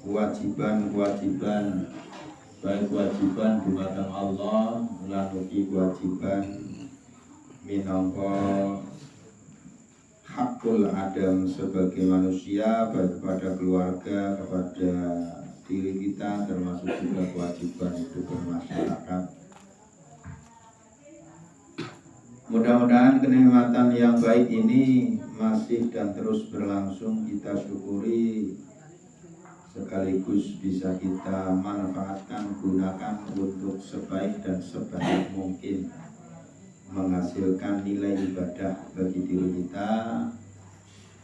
kewajiban baik kewajiban dumateng Allah lan ugi kewajiban minangka hakul adam sebagai manusia, baik kepada keluarga, kepada diri kita, termasuk juga kewajiban itu bermasyarakat. Mudah-mudahan kenikmatan yang baik ini masih dan terus berlangsung kita syukuri, sekaligus bisa kita manfaatkan, gunakan untuk sebaik dan sebaik mungkin menghasilkan nilai ibadah bagi diri kita,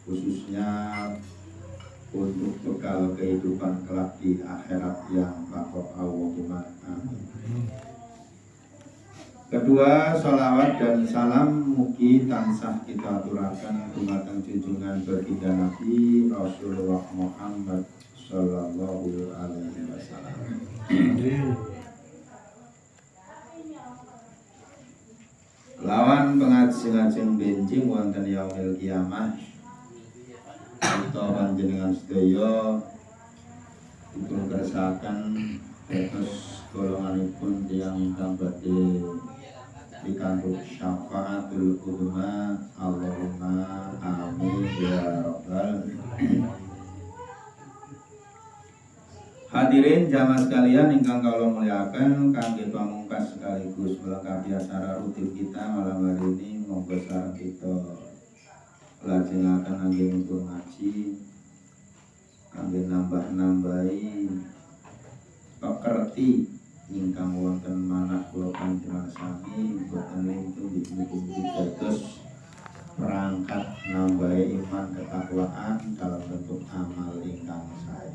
khususnya untuk bekal kehidupan kelak di akhirat yang bapak Allahumma amin. Kedua, sholawat dan salam mugi tansah kita aturaken dumateng junjungan baginda Nabi Rasulullah Muhammad sallallahu alaihi wasallam. Lawan pengajeng-ajeng benjing wonten yaumil kiamah, kita panjenengan sedaya dipun kersakaken dados golonganipun tiyang ingkang badhe pikantuk syafaatul uzma. Allahumma amin ya rabbal hadirin jamaah sekalian ingkang kula muliaken, kangge pamungkas sekaligus melengkapi acara rutin kita malam hari ini, monggo sareng kita lajengaken anggenipun ngaji kangge nambah-nambahi pekerti ingkang wonten manah kula panjenengan sami, boten lintu mugi-mugi dados perangkat nambahi iman ketakwaan dalam bentuk amal ingkang sae.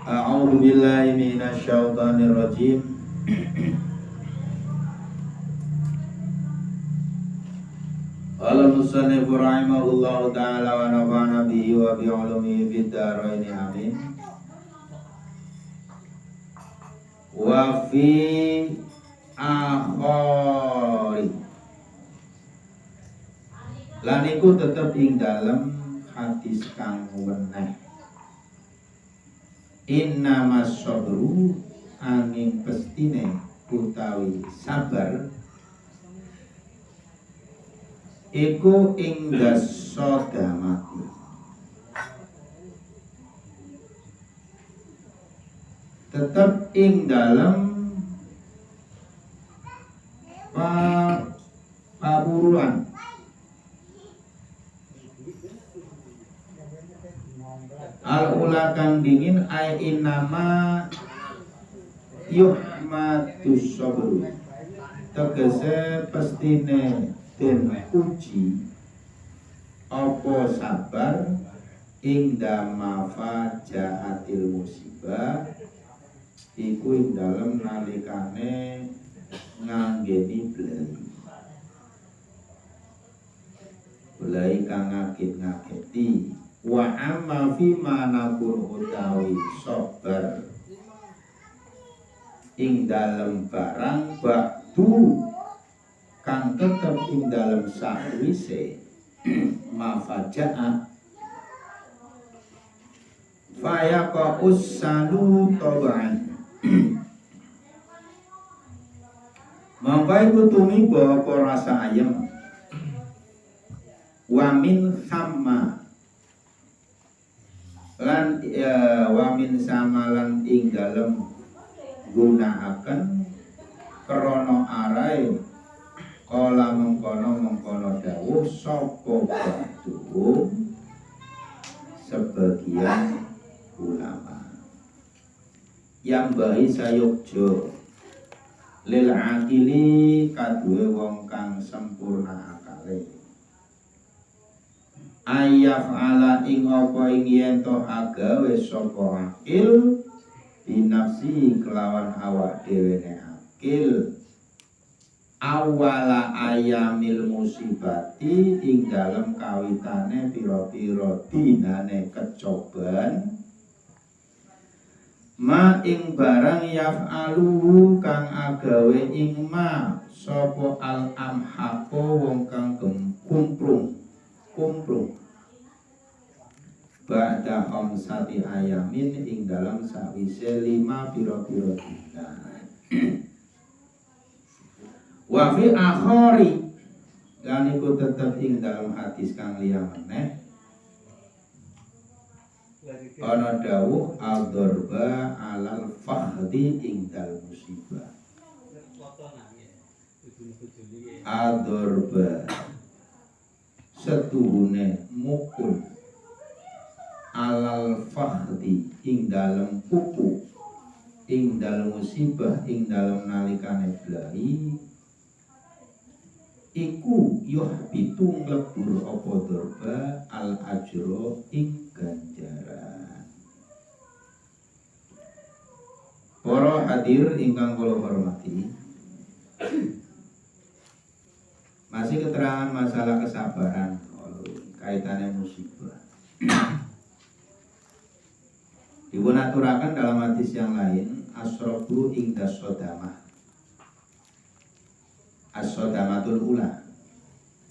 A'udzu billahi minasyaitonir rajim. Qala musannif rahimahullahu ta'ala wa nafa'ana bihi wa bi 'ulumihi fid dharain amin. Wa fi akhari lan iku tetep ing dalem hadis kang weneh. Innamas sabru angin pestine utawi sabar iku ing dasodamati tetap ing dalam paburuan al-ula kang dingin ay innama yuhmatus sabru tegese pestine den uji apa sabar ing damafa jaatil musibah iku ing dalem nalikane nganggeni belai kang ngakit-ngaketi. Wa amma fi manapun utawi sabar ing dalem barang baktu kang tetep ing dalem sakwise mafajaa fayaqa usanu taban mangkai kutumi apa rasa ayem wamin sama lan wamin samalan ing dalem gunakaken krana arai kala mengkono dawuh sapa batu sebagian ulama yang bahi sayukjo lil akili kaduwe wong kang sempurna akale ayaf ala ing apa ing yen to agawe sapa akil binafsi kelawan awak dhewe ne akil awala ayamil musibati ing dalem kawitane pira-pira dinane kecoban ma ing barang yaf'aluhu kang agawe ing ma sapa al amhaqo wong kang kumplung ba'da khamsati ayamin ing dalam sawise 5 pira-pira dina. Wa fi akhari lan iku tetep ing dalam hadis kang liya meneh ana dawuh al-darba alal fakhdi ing dal musibah. Al-darba setuhune mukul alal fakhdi ing dalam pupu ing dalam musibah ing dalam nalikane blahi iku yuhbitu nglebur apa darba al ajro ing ganjaran. Para hadir ingkang kula hormati, masih keterangan masalah kesabaran kaitannya musibah. Dipunaturakan dalam hadis yang lain, asrobu ingda sodamah, as-sodamatul ula,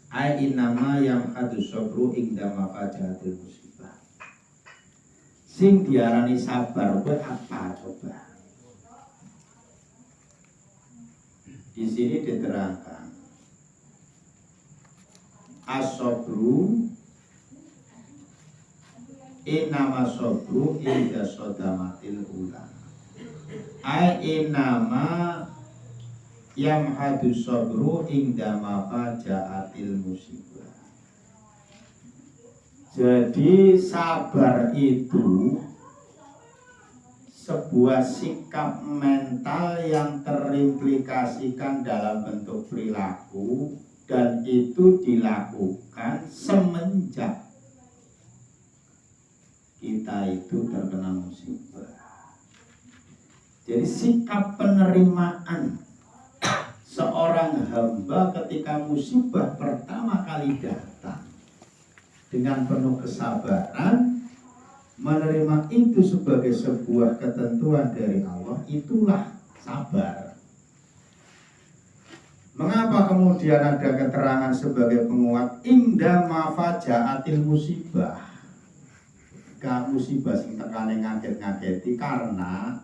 ai innama yang hadus sobru ingda mafajahatil musibah. Sing diarani sabar kuwi apa coba? Di sini diterangkan as-sobru innama sobru inda sodamatil ula, ai innama yamhadu sobru inda mafajaatil musibah. Jadi sabar itu sebuah sikap mental yang terimplikasikan dalam bentuk perilaku, dan itu dilakukan semenjak kita itu terkena musibah. Jadi sikap penerimaan seorang hamba ketika musibah pertama kali datang dengan penuh kesabaran, menerima itu sebagai sebuah ketentuan dari Allah, itulah sabar. Mengapa kemudian ada keterangan sebagai penguat inda mafajaatil musibah? Musibah sing tekane ngaget-ngageti, karena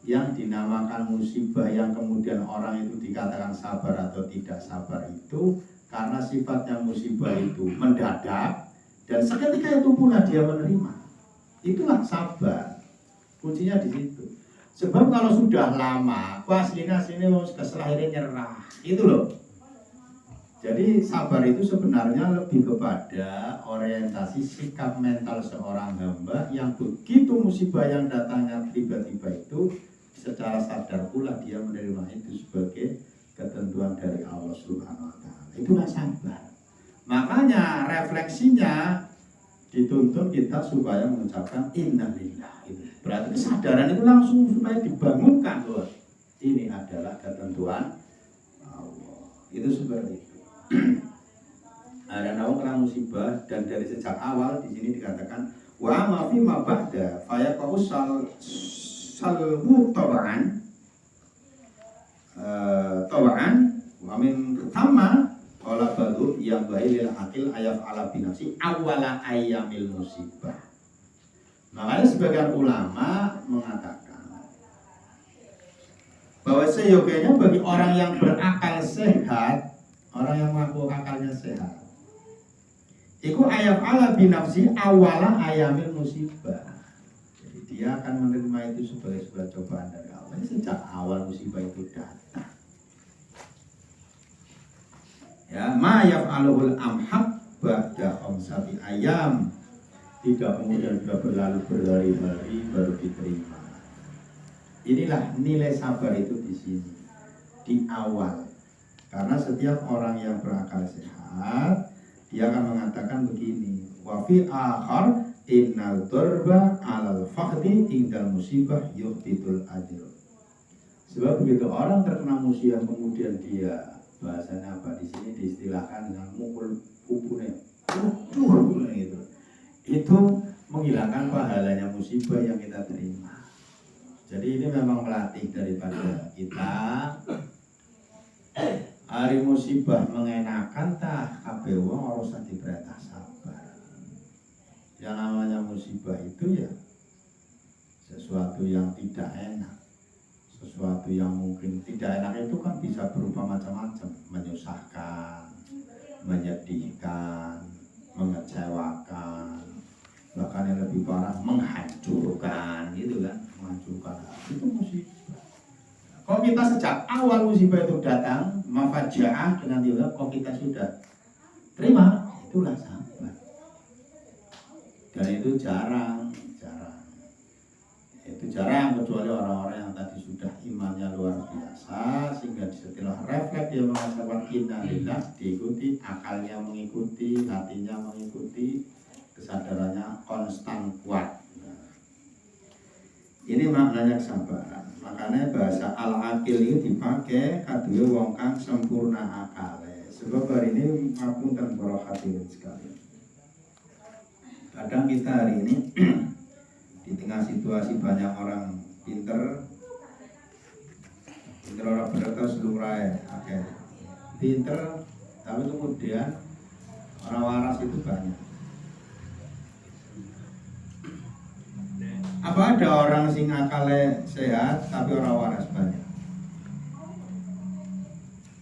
yang dinamakan musibah yang kemudian orang itu dikatakan sabar atau tidak sabar itu karena sifatnya musibah itu mendadak dan seketika itu pula dia menerima. Itulah sabar. Kuncinya di situ. Sebab kalau sudah lama, aslinya sini keselahirnya nyerah. Itu loh. Jadi sabar itu sebenarnya lebih kepada orientasi sikap mental seorang hamba yang begitu musibah yang datangnya tiba-tiba itu secara sadar pula dia menerima itu sebagai ketentuan dari Allah Subhanahu wa taala. Itulah sabar. Makanya refleksinya dituntut kita supaya mengucapkan innalillah. Berarti kesadaran itu langsung supaya dibangunkan bahwa ini adalah ketentuan Allah. Itu seperti itu. Ada naung kena musibah, dan dari sejak awal di sini dikatakan wa ma fi ma ba'da fa yaqau salmu tab'an wa min thamma qala badu yang bailil akil ayaf ala binafsi awala ayyamil musibah. Makanya sebagian ulama mengatakan bahwa seyogianya bagi orang yang berakal sehat, orang yang mampu akalnya sehat, iku ayaf ala binafsi awala ayyamil musibah. Jadi dia akan menerima itu sebagai sebuah cobaan dari Allah sejak awal musibah itu datang. Ya, ma yaf'aluhul amhaq ba'da khamsati ayam. Tidak kemudian sudah berlalu berhari-hari baru diterima. Inilah nilai sabar itu di sini, di awal. Karena setiap orang yang berakal sehat, dia akan mengatakan begini, wa fi akhar innal darba 'alal fakhdi indal musibah yuhbitul ajr. Sebab begitu orang terkena musibah kemudian dia, bahasanya apa di sini diistilahkan dengan mukul pupune, gitu. Itu menghilangkan pahalanya musibah yang kita terima. Jadi ini memang melatih daripada kita. Hari musibah mengenakan tah kabeh wong ora usah diperintah sabar. Yang namanya musibah itu ya sesuatu yang tidak enak, sesuatu yang mungkin tidak enak itu kan bisa berupa macam-macam, menyusahkan, menyedihkan, mengecewakan, bahkan yang lebih parah menghancurkan, gitu kan, menghancurkan. Itu musibah. Kalau kita sejak awal musibah itu datang, mafajaah dengan tiba, kalau kita sudah terima, itulah sabar. Dan itu jarang. Itu jarang kecuali orang-orang yang tadi sudah imannya luar biasa, sehingga setelah refleks dia mengucapkan innalillah, diikuti, akalnya mengikuti, hatinya mengikuti, kesadarannya konstan kuat. Ini maknanya kesabaran. Makanya bahasa al-akil itu dipakai kadue wong kang sempurna akale. Sebab hari ini ngapunten para hadirin sekalian. Kadang kita hari ini di tengah situasi banyak orang pinter orang berkas lumrahe akeh. Pinter tapi kemudian orang waras itu banyak. Apa ada orang sing akale sehat tapi orang waras banyak?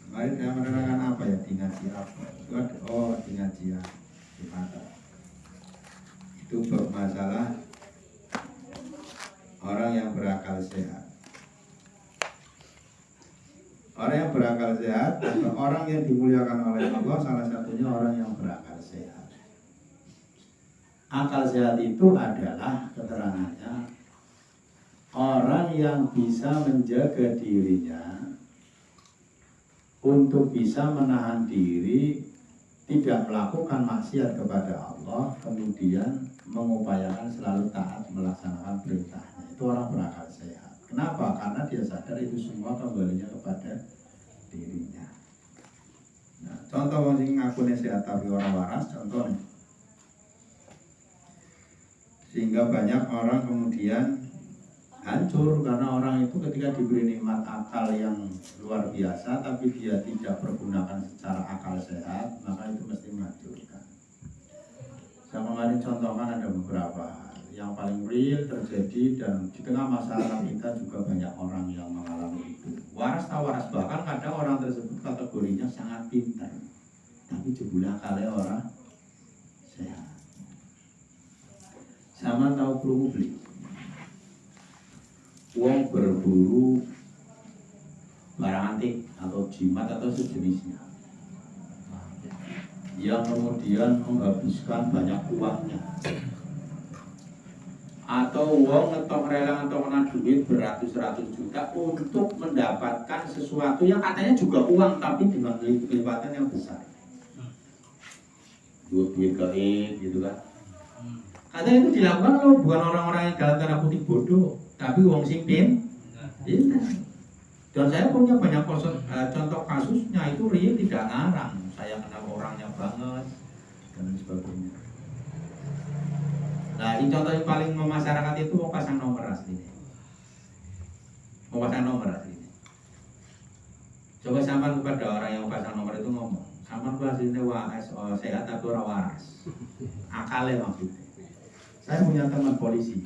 Kemarin saya menerangkan apa ya di ngaji apa? Di ngaji di mata. Itu bermasalah orang yang berakal sehat. Orang yang berakal sehat atau orang yang dimuliakan oleh Allah salah satunya orang yang berakal sehat. Akal sehat itu adalah keterangannya orang yang bisa menjaga dirinya untuk bisa menahan diri tidak melakukan maksiat kepada Allah, kemudian mengupayakan selalu taat melaksanakan perintahnya. Itu orang berakal sehat. Kenapa? Karena dia sadar itu semua kembalinya kepada dirinya. Nah, contoh orang yang ngakunya sehat tapi orang waras, contohnya. Sehingga banyak orang kemudian hancur karena orang itu ketika diberi nikmat akal yang luar biasa tapi dia tidak pergunakan secara akal sehat, maka itu mesti menghancurkan. Saya kemarin contohkan ada beberapa yang paling real terjadi dan di tengah masyarakat kita juga banyak orang yang mengalami itu. Waras tak waras, bahkan kadang orang tersebut kategorinya sangat pintar tapi jebule akalnya orang sehat. Sama tahu perlu beli uang berburu barang antik atau jimat atau sejenisnya yang kemudian menghabiskan banyak uangnya, atau uang ngetok rela atau kena duit beratus-ratus juta untuk mendapatkan sesuatu yang katanya juga uang tapi dengan kelipatan yang besar, duit gaib gitu kan. Katanya itu dilakukan loh bukan orang-orang yang dalam tanda kutip bodoh, tapi wong sing pintar. Dan saya punya banyak contoh kasusnya itu real tidak ngarang. Saya kenal orangnya banget dan sebagainya. Nah, ini contoh yang paling memasyarakat itu mau pasang nomor asli. Mau pasang nomor asli. Coba sampai kepada orang yang pasang nomor itu ngomong, sampai aslinya sehat tapi orang waras. Akalnya maksudnya. Saya punya teman polisi.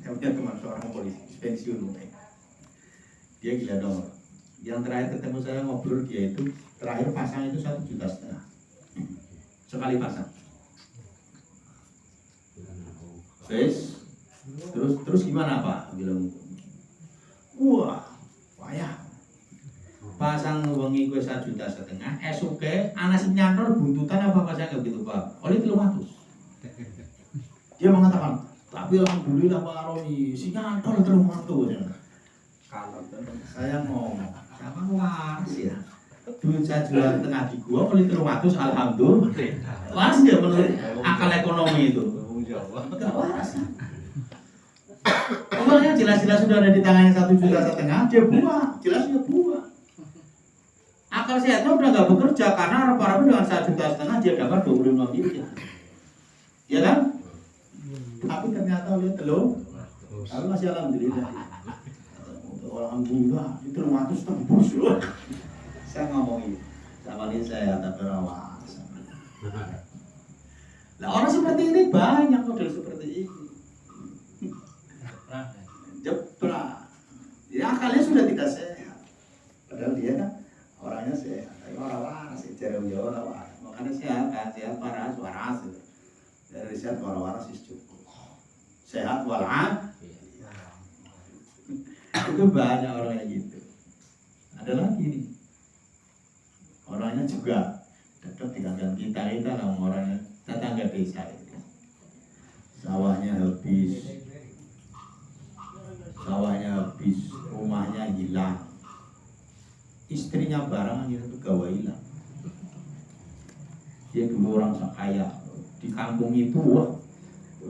Saya punya teman seorang polisi pensiun. Dia gila nomor. Yang terakhir ketemu saya ngobrol dia itu terakhir pasang itu 1,5 juta sekali pasang. Terus gimana Pak? Bilang, wah, payah. Pasang wengi gue 1,5 juta, esuke anak sing nyantol buntutan apa saya nggak gitu Pak? Oleh 300. Dia mengatakan, tapi alhamdulillah Pak Aroni, si nyantol 300. Kalau saya ngomong, sama waras ya. Duit saya jual tengah di gua, oleh 300, alhamdulillah. Waras dia menurut akal ekonomi itu. Enggak waras. Uangnya jelas-jelas sudah ada di tangannya 1,5 juta, dia buang, jelas dia buang. Akal sehatnya udah nggak bekerja karena harap-harap dengan 1,5 juta dia dapat 25 miliar. Ya kan? Tapi ternyata lihat telur, kalau masih alhamdulillah. Alhamdulillah, itu 300 tembus loh. Saya ngomongin, sama ini saya tapi rawas. Lah orang seperti ini banyak model seperti ini. Jeprak. Ya akalnya sudah tidak sehat. Padahal dia kan orangnya sehat. Tapi orang waras, cara orang waras. Makanya sehat kan, sehat waras. Dari sehat waras cukup. Sehat waras. Itu banyak orang yang gitu. Ada lagi nih. Orangnya juga dekat dengan kita lah orangnya tetangga desa itu. Sawahnya habis, rumahnya hilang, istrinya barang itu pegawai hilang. Dia dulu orang kaya di kampung itu, wah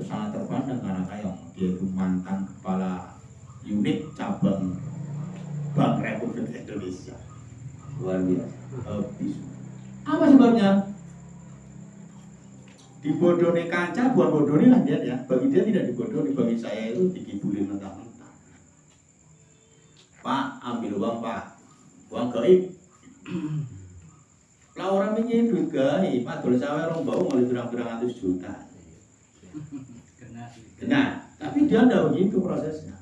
sangat terpandang karena kaya. Dia itu mantan kepala unit cabang Bank Republik Indonesia. Luar biasa, habis. Apa sebabnya? Dibodohi kancah, bukan bodohi lah dia ya. Bagi dia tidak dibodohi, bagi saya itu dikibulin mentah-mentah. Pak, ambil uang Pak, uang gaib. Lah orang ini duit gaib, Pak dol sawe rong bau ngoli berang-berang 100 juta. Kena, tapi dia tidak begitu prosesnya.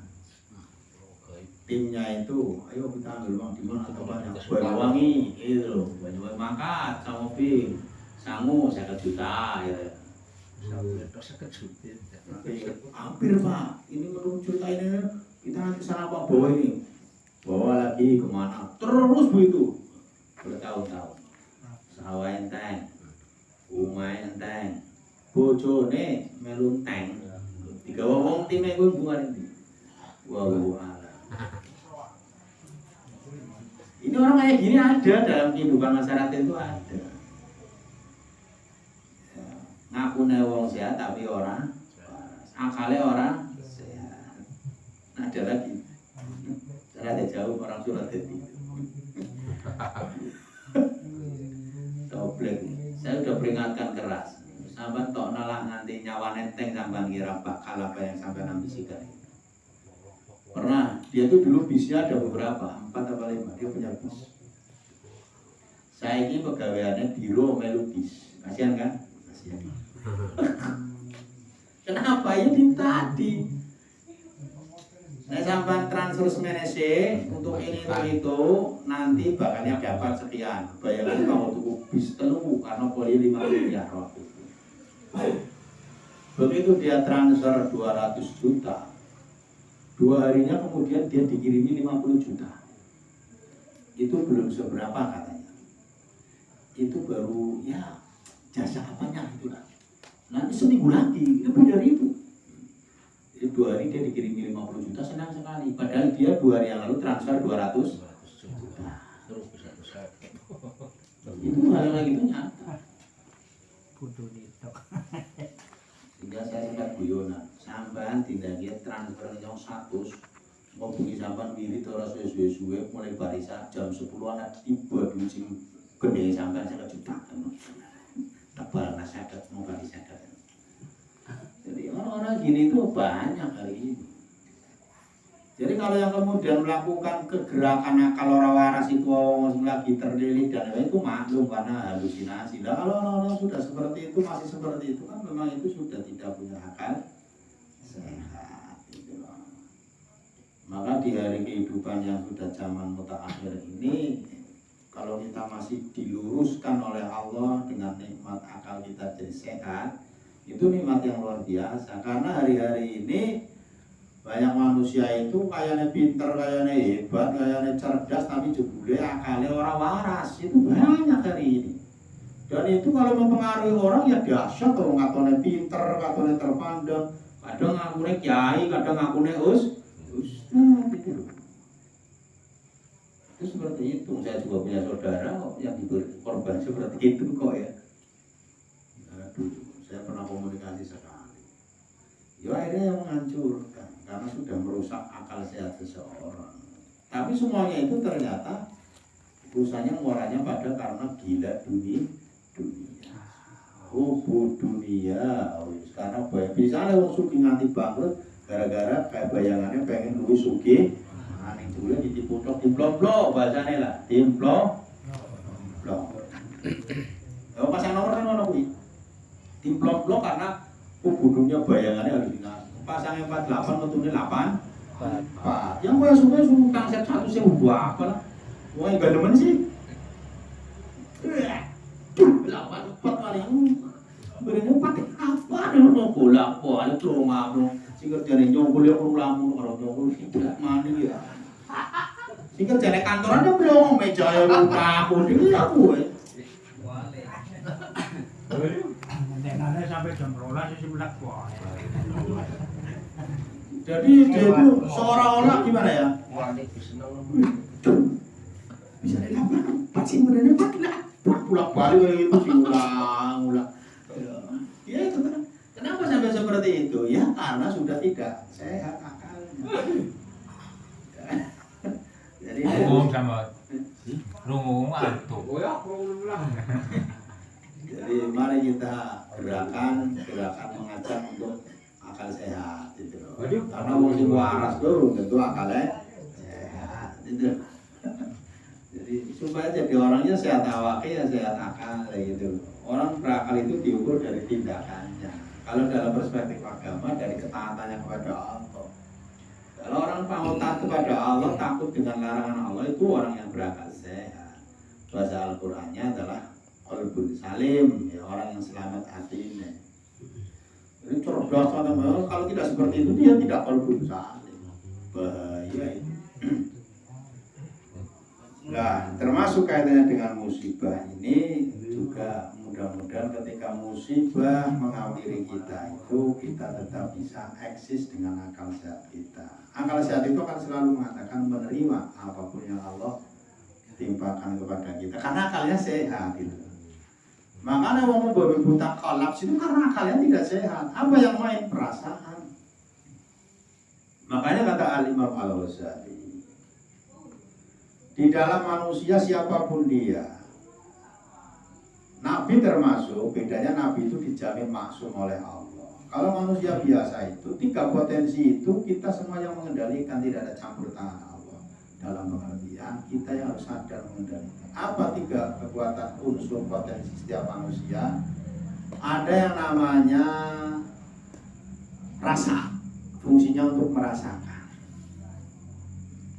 Timnya itu, ayo kita ambil uang di mana atau banyak. Banyuwangi, itu, Banyuwangi mangkat, sama mobil, sangu 50 juta ya. Hampir Pak, ini menurut cerita ini kita nanti sana Pak bawa ini. Bawa lagi kemana? Terus begitu bertahun-tahun. Sawah enteng, rumah enteng, bojone melu enteng. Digawa wong time kuwi hubungan iki. Wow. Ini orang kayak gini ada dalam kehidupan masyarakat itu ada. Ya, ngakune wong sehat tapi orang akalnya orang sehat. Nah, ada lagi. Ada jauh orang surat itu. Doblek. Saya sudah peringatkan keras. Sampai tok nolak nanti nyawa nenteng sampai kira bakal apa yang sampai ambisikan. Pernah dia tuh dulu bisnya ada beberapa, 4 atau 5 dia punya bis. Saya ini pegawaiannya biro melukis. Kasihan kan? Kasihan. Kenapa ya di tadi? Nah, sampai transfer semenese untuk ini untuk itu nanti bakalnya dapat sekian. Bayangkan kalau tuku bis telu karena poli 5 miliar waktu itu. Begitu dia transfer 200 juta, 2 harinya kemudian dia dikirimi 50 juta. Itu belum seberapa katanya. Itu baru ya jasa apanya itu lah. Nanti seminggu lagi lebih dari itu. 2 hari dia dikirimi 50 juta, senang sekali. Padahal dia 2 hari yang lalu transfer 200 juta. Itu hal yang itu nyata. Sehingga saya sempat guyonan. Sampai tidak dia transfer yang 100. Mau bunyi sampai diri terus suwe-suwe mulai barisan jam 10 anak tiba di sing gede sampai 1 juta. Tebal nasadat mau barisan. Jadi orang-orang gini itu banyak hari ini. Jadi kalau yang kemudian melakukan kegerakan akal orang waras itu lagi terlilit dan itu maklum karena halusinasi. Nah, kalau orang-orang sudah seperti itu masih seperti itu kan memang itu sudah tidak punya akal sehat. Gitu. Maka di hari kehidupan yang sudah zaman mutaakhir ini, kalau kita masih diluruskan oleh Allah dengan nikmat akal kita jadi sehat, itu nikmat yang luar biasa. Karena hari-hari ini banyak manusia itu kayaknya pinter, kayaknya hebat, kayaknya cerdas, tapi jebule akalnya orang waras. Itu banyak hari ini. Dan itu kalau mempengaruhi orang ya dahsyat. Kalau katanya pinter, katanya terpandang, kadang ngakunya kiai, kadang ngakunya ustaz gitu. Itu seperti itu. Saya juga punya saudara yang diberi korban seperti itu kok ya. Aduh, saya pernah komunikasi sekali. Ya akhirnya yang menghancurkan karena sudah merusak akal sehat seseorang. Tapi semuanya itu ternyata usahanya muaranya pada karena gila dunia. Hubu dunia. Sekarang bisa orang suki nganti bangkrut gara-gara kayak bayangannya pengen lu suki. Nah ini dulu ditiputok dimplok-plok bahasanya lah. Dimplok. Ya pasang nomor kan ono kuwi. Dimplok-plok karena budungnya bayangannya harus dinas. Pasangnya 48, metune 8. Pak, yang gue suka kang set satu sih gua apa lah? Wah, enggak demen sih. 84 kali. Berene pakai apa dulu bola bola troma bro. Sing kerjane nyongkul ya lamun karo nyongkul tidak mani ya. Sing kerjane kantoran ya belum meja ya aku iki aku. Nanti sampai jam 12 sih belak boy. Jadi dia itu seolah-olah gimana ya? Bisa dilakukan, pasti benar benar pulang balik itu diulang-ulang. Ya itu kan. Kenapa sampai seperti itu? Ya karena sudah tidak sehat akalnya. Jadi ngomong sama lu ngomong antuk. Jadi mari kita gerakan mengajak untuk akal sehat gitu loh. Karena mesti waras dulu tentu akalnya sehat gitu. Jadi supaya jadi orangnya sehat awaknya sehat akal kayak gitu. Orang berakal itu diukur dari tindakannya. Kalau dalam perspektif agama dari ketaatannya kepada Allah. Kalau orang mau taat kepada Allah, takut dengan larangan Allah, itu orang yang berakal sehat. Bahasa Al-Qur'annya adalah qalbun salim, ya, orang yang selamat hatinya. Jadi cerdas teman-teman, kalau tidak seperti itu dia tidak qalbun salim. Bahaya itu. Nah, termasuk kaitannya dengan musibah ini juga mudah-mudahan ketika musibah menghampiri kita itu kita tetap bisa eksis dengan akal sehat kita. Akal sehat itu akan selalu mengatakan menerima apapun yang Allah timpakan kepada kita karena akalnya sehat itu. Makanya orang buta kolaps itu karena akalnya tidak sehat. Apa yang main? Perasaan. Makanya kata Al-Imam Al-Ghazali, di dalam manusia siapapun dia, Nabi termasuk, bedanya Nabi itu dijamin maksum oleh Allah. Kalau manusia biasa itu, 3 potensi itu kita semua yang mengendalikan, tidak ada campur tangan Allah. Dalam pengertian, kita yang harus sadar mengendalikan. Apa 3 kekuatan unsur potensi setiap manusia? Ada yang namanya rasa, fungsinya untuk merasakan.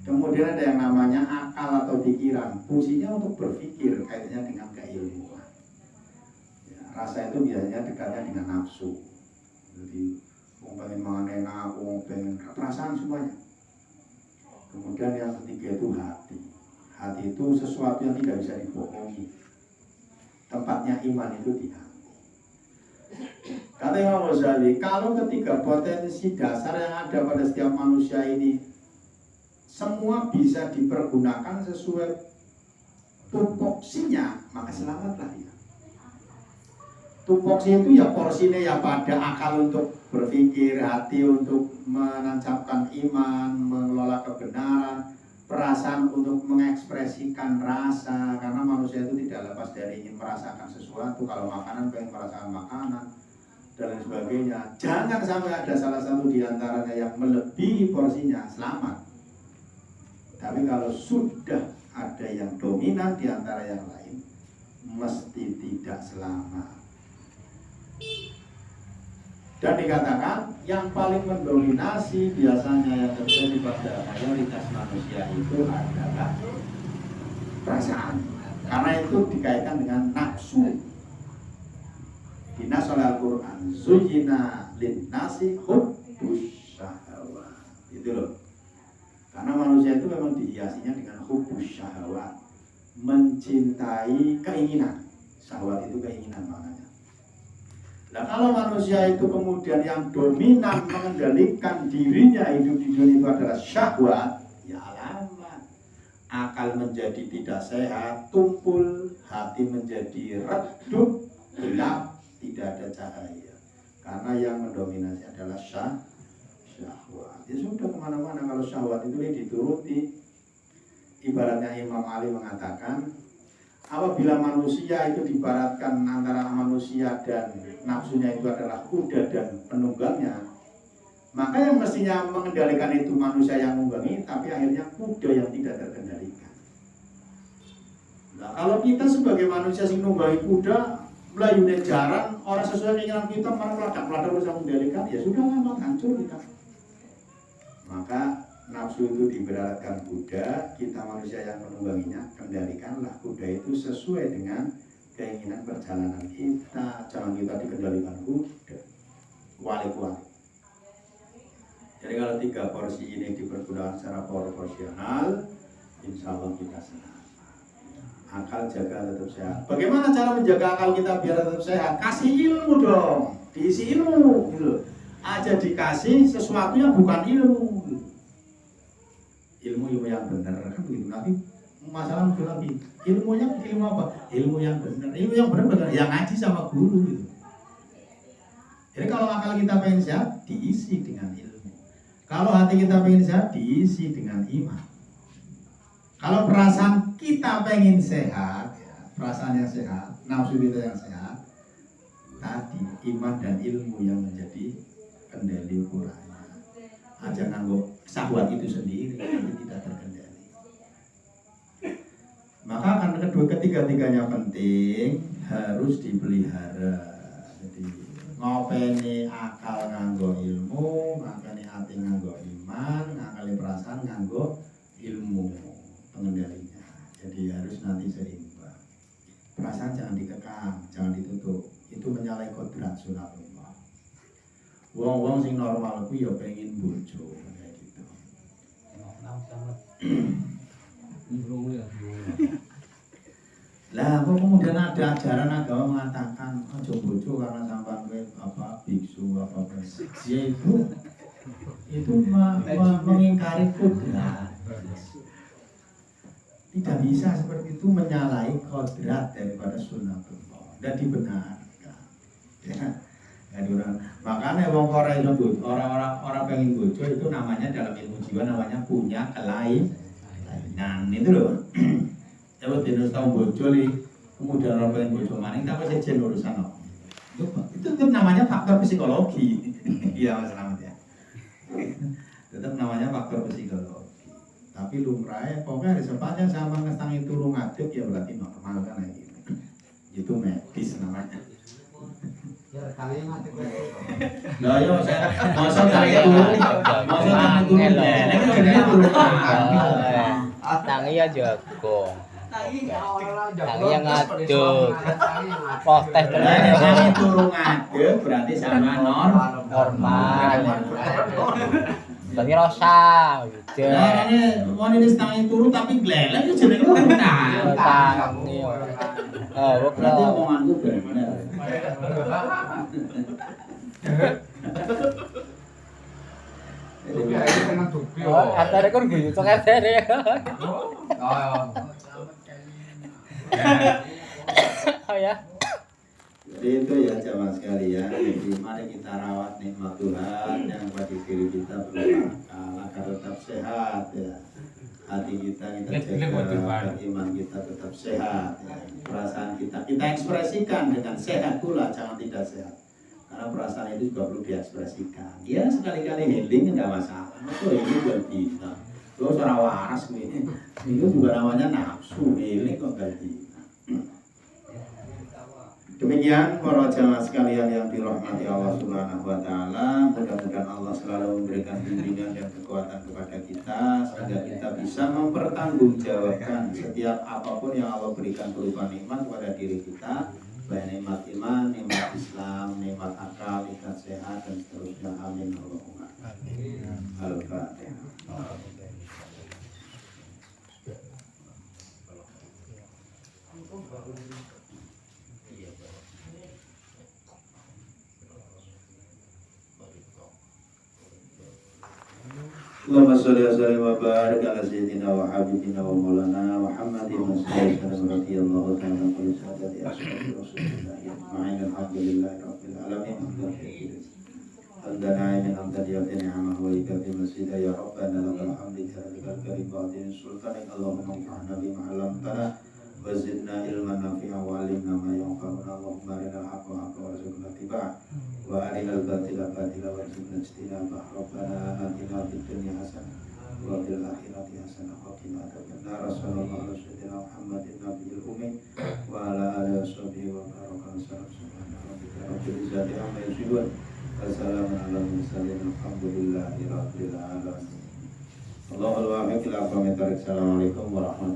Kemudian ada yang namanya akal atau pikiran, fungsinya untuk berpikir, kaitannya dengan keilmuan. Ya, rasa itu biasanya dekatnya dengan nafsu. Jadi, mau pengen makan enak, mau pengen perasaan semuanya. Kemudian yang ketiga itu hati. Hati itu sesuatu yang tidak bisa dibohongi. Tempatnya iman itu di hati. Kata Imam Ghazali, kalau ketiga potensi dasar yang ada pada setiap manusia ini semua bisa dipergunakan sesuai tupoksinya, maka selamatlah dia. Tupoksi itu ya porsinya ya pada akal untuk berpikir, hati untuk menancapkan iman, mengelola kebenaran, perasaan untuk mengekspresikan rasa, karena manusia itu tidak lepas dari ingin merasakan sesuatu. Kalau makanan pengen merasakan makanan dan lain sebagainya. Jangan sampai ada salah satu di antaranya yang melebihi porsinya, selamat. Tapi kalau sudah ada yang dominan di antara yang lain, mesti tidak selamat. Dan dikatakan yang paling mendominasi biasanya yang terjadi pada mayoritas manusia itu adalah perasaan. Karena itu dikaitkan dengan nafsu. Dinas oleh Al-Quran, zuyina linnasi hubbus syahwat. Itu loh. Karena manusia itu memang dihiasinya dengan hubbus syahwat, mencintai keinginan. Syahwat itu keinginan maknanya. Nah kalau manusia itu kemudian yang dominan mengendalikan dirinya hidup di dunia itu adalah syahwat, ya alamat. Akal menjadi tidak sehat, tumpul, hati menjadi redup, gelap, tidak ada cahaya. Karena yang mendominasi adalah syahwat. Ya sudah kemana-mana kalau syahwat itu dituruti. Ibaratnya Imam Ali mengatakan, apabila manusia itu diibaratkan antara manusia dan nafsunya itu adalah kuda dan penunggangnya, maka yang mestinya mengendalikan itu manusia yang menunggangi, tapi akhirnya kuda yang tidak terkendalikan. Nah kalau kita sebagai manusia yang menunggangi kuda, melayune jaran orang sesuai keinginan kita, mana meledak bisa mengendalikan, ya sudah lama hancur kita. Maka nafsu itu diberatkan kuda, kita manusia yang menungganginya, kendalikanlah kuda itu sesuai dengan keinginan perjalanan kita. Jangan kita dikendalikan kuda. Wali-wali. Jadi kalau 3 porsi ini dipergunakan secara proporsional, insya Allah kita senang. Akal jaga tetap sehat. Bagaimana cara menjaga akal kita biar tetap sehat? Kasih ilmu dong, diisi ilmu, gitu. Aja dikasih sesuatu yang bukan ilmu. Ilmu yang benar kan begitu. Nanti masalah muncul lagi. Ilmunya ilmu apa? Ilmu yang benar. Ilmu yang benar yang ngaji sama guru gitu. Jadi kalau akal kita pengen sehat, diisi dengan ilmu. Kalau hati kita pengen sehat, diisi dengan iman. Kalau perasaan kita pengen sehat, ya, perasaan yang sehat, nafsu kita yang sehat, tadi iman dan ilmu yang menjadi kendali ukurannya. Jangan kok syahwat itu sendiri, nanti tidak terkendali. Maka kan ketiga-tiganya penting, harus dipelihara. Jadi ngopeni akal nganggo ilmu, ngopeni hati nganggo iman, ngakali perasaan nganggo ilmu pengendalinya. Jadi harus nanti seimbang. Perasaan jangan dikekang, jangan ditutup. Itu menyalahi kodrat sunatullah. Wong-wong sing normal ku ya pengen bojo kayak gitu. Lah kok kemudian ada ajaran agama mengatakan ojo bojo karena sampai biksu apa ya itu mengingkari kodrat. Tidak bisa seperti itu, menyalahi kodrat daripada sunatullah dan dibenarkan. Ya. Makanya wong Korea itu orang pengen bojo itu namanya dalam ilmu jiwa namanya punya kelainan itu loh. Coba dinus tahu bojo li, kemudian orang pengen bojo maning tapi sejen urusan apa? Itu namanya faktor psikologi. Iya Mas Slamet ya. Tetap namanya faktor psikologi. Tapi lumrahnya pokoknya ada sepatnya sama ngestangi turun ngaduk ya berarti normal kan ya gitu. Itu medis namanya. Ya tangannya ngaduk. Lah yo masa tangi turun tangi ya jago. Tangi yang ngaduk. Protes tangi turun ngaduk berarti sama normal. Tangi rosa gitu. Nah ini mau ini tangi turun tapi glelek itu jenenge utang. Tangi. Oh, berarti omonganku benar. Antara kan gue itu kan deh. Oh ya. Jadi itu ya jamaah sekalian. Jadi mari kita rawat nikmat Tuhan yang pada diri kita berakal agar tetap sehat ya. Hati kita jaga, iman kita tetap sehat ya. Perasaan kita ekspresikan dengan sehat pula, jangan tidak sehat. Karena perasaan itu juga perlu diekspresikan. Ya sekali-kali healing enggak masalah. Oh ini juga bisa. Terus orang waras ini. Itu juga namanya nafsu healing kok enggak bisa. Demikian para jamaah sekalian yang dirahmati Allah Subhanahu wa taala, mudah-mudahan Allah selalu memberikan bimbingan dan kekuatan kepada kita sehingga kita bisa mempertanggungjawabkan setiap apapun yang Allah berikan berupa nikmat kepada diri kita, baik nikmat iman, nikmat Islam, nikmat akal, nikmat sehat dan seterusnya. Amin Allahumma. Al-Fatihah. Allahumma sholli wa sallim wa barik ala sayyidina wa habibina wa maulana Muhammadin wa sallallahu radhiyallahu ta'ala anhu sadati ashabi Rasulillah ajma'in alhamdulillahi rabbil alamin hamdan min hamdan yati ni'amah wa ikafi masjid ya rabbana lakal hamdu jalalika karim batin sultanik Allahumma anfa'na bima 'allamtana wa zidna ilman nafi'a wa 'allimna ma yanfa'una Allahumma arinal haqqa haqqan warzuqna ittiba'ah wa arinal batila batila warzuqna ijtinabah rabbana atina fid dunya hasanah wa fil akhirati hasanah wa qina adzabannar. Sallallahu alaihi wasallam Muhammadin nabiyil ummi wa ala alihi washabihi wa baraka wa sallam. Subhana rabbika rabbil izzati amma yasifun. Wassalamun ala mursalin. Alhamdulillahi rabbil alamin. Allahul wahid ila qawmi tarik. Assalamualaikum warahmatullahi